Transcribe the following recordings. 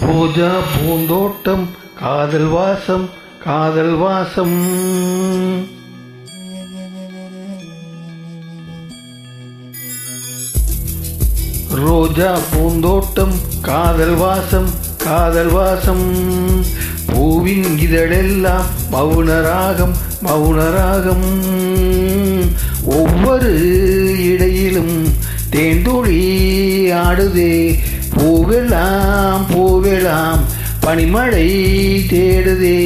ரோஜா பூந்தோட்டம் காதல் வாசம் காதல் வாசம். ரோஜா பூந்தோட்டம் காதல் வாசம் காதல் வாசம். பூவின் இதழெல்லாம் மௌனராகம் மௌனராகம். ஒவ்வொரு இடையிலும் தேன்துளி ஆடுதே. பூவெல்லாம் பூவெல்லாம் பனிமழை தேடுதே.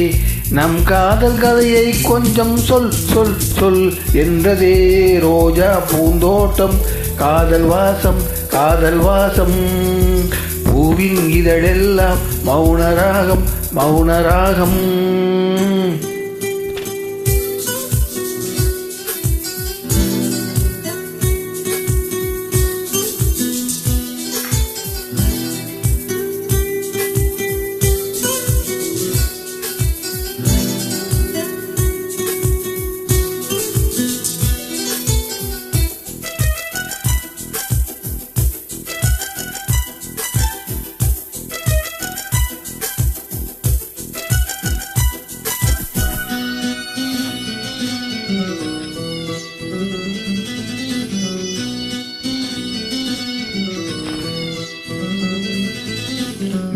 நம் காதல் கதையை கொஞ்சம் சொல் சொல் சொல் என்றதே. ரோஜா பூந்தோட்டம் காதல் வாசம் காதல் வாசம். பூவின் இதழெல்லாம் மௌனராகம் மௌனராகம்.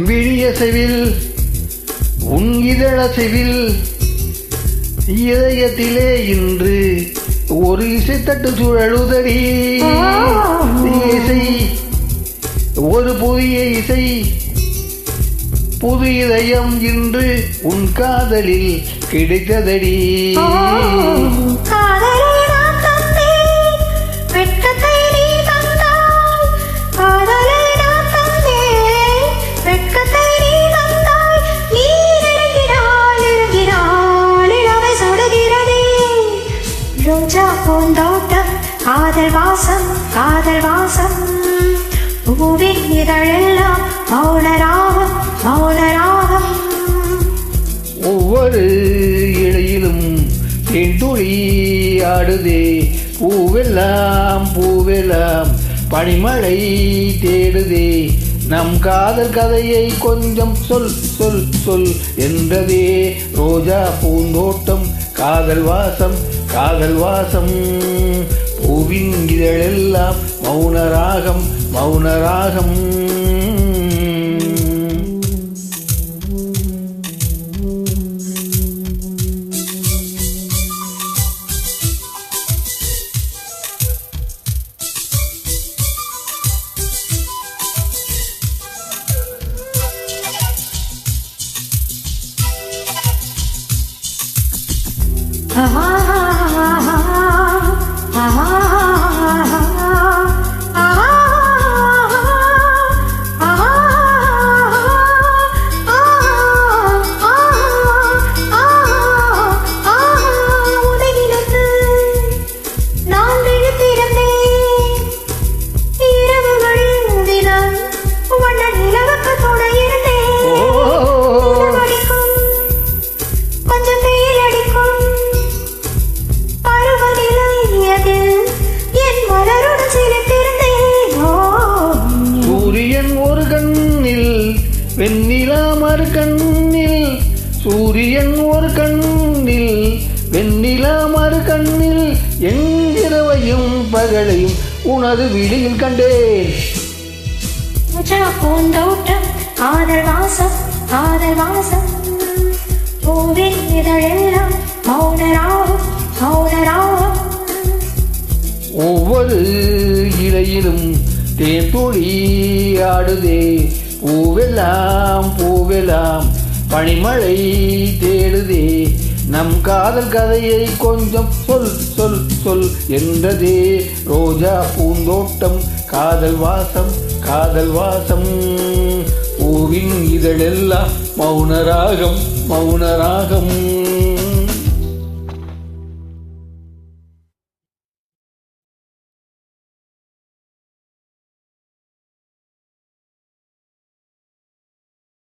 விழியசைவில் உன் இதழசைவில் இதயத்திலே இன்று ஒரு இசைத்தட்டு சுழலுதடி. இசை ஒரு புதிய இசை புது இதயம் இன்று உன் காதலில் கிடைத்ததடி. ரோஜா பூந்தோட்டம் காதல் வாசம் காதல் வாசம். பூவின் இதழெல்லாம் மௌனராகம் மௌனராகம். ஒவ்வொரு இடையிலும் தேன்துளி ஆடுதே. பூவெல்லாம் பூவெல்லாம் பனிமழை தேடுதே. நம் காதல் கதையை கொஞ்சம் சொல் சொல் சொல் என்றதே. ரோஜா பூந்தோட்டம் காதல் வாசம் காதல் வாசம். பூவின் இதழெல்லாம் மௌனராகம் மௌனராகம். வெண்ணிலா மறு கண்ணில் சூரியன் ஒரு கண்ணில் வெண்ணிலா மறு கண்ணில் எங்கிரவையும் பகலையும் உனது விழியில் கண்டேன். பூந்தோட்டம் காதல் வாசம் காதல் வாசம். பூவின் இதழெல்லாம் மௌனராகம் மௌனராகம். ஒவ்வொரு இலையிலும் தேன்துளி ஆடுதே. பூவெல்லாம் பூவெல்லாம் பனிமழை தேடுதே. நம் காதல் கதையை கொஞ்சம் சொல் சொல் சொல் என்றதே. ரோஜா பூந்தோட்டம் காதல் வாசம் காதல் வாசம். பூவின் இதழெல்லாம் மௌனராகம் மௌனராகம்.